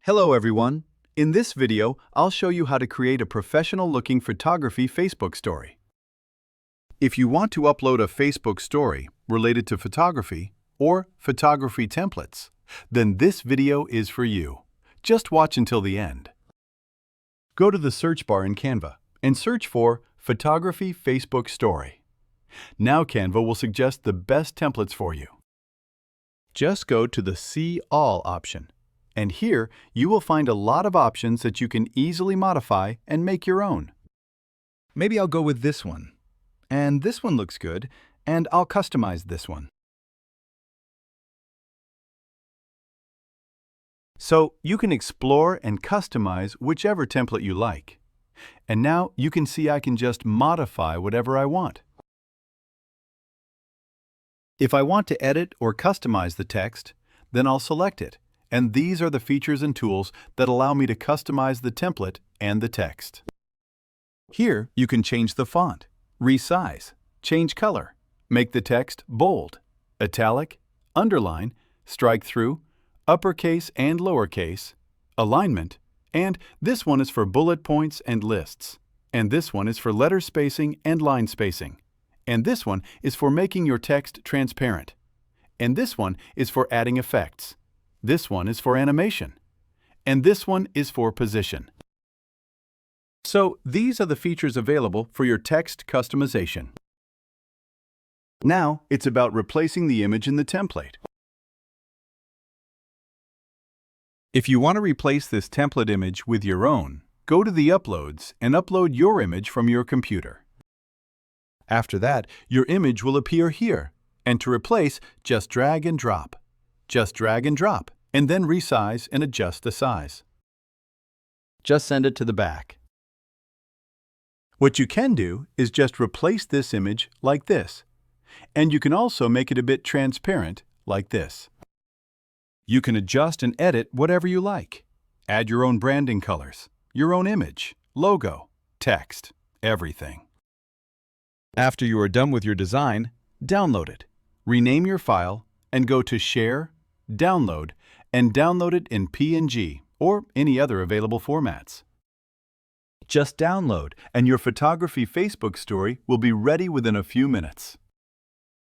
Hello everyone! In this video, I'll show you how to create a professional-looking photography Facebook story. If you want to upload a Facebook story related to photography or photography templates, then this video is for you. Just watch until the end. Go to the search bar in Canva and search for Photography Facebook Story. Now Canva will suggest the best templates for you. Just go to the See All option. And here, you will find a lot of options that you can easily modify and make your own. Maybe I'll go with this one. And this one looks good, and I'll customize this one. So you can explore and customize whichever template you like. And now you can see I can just modify whatever I want. If I want to edit or customize the text, then I'll select it. And these are the features and tools that allow me to customize the template and the text. Here, you can change the font, resize, change color, make the text bold, italic, underline, strike through, uppercase and lowercase, alignment, and this one is for bullet points and lists, and this one is for letter spacing and line spacing, and this one is for making your text transparent, and this one is for adding effects. This one is for animation, and this one is for position. So these are the features available for your text customization. Now it's about replacing the image in the template. If you want to replace this template image with your own, go to the Uploads and upload your image from your computer. After that, your image will appear here, and to replace, just drag and drop. Just drag and drop, and then resize and adjust the size. Just send it to the back. What you can do is just replace this image like this, and you can also make it a bit transparent like this. You can adjust and edit whatever you like. Add your own branding colors, your own image, logo, text, everything. After you are done with your design, download it. Rename your file and go to Share, Download, and download it in PNG or any other available formats. Just download, and your photography Facebook story will be ready within a few minutes.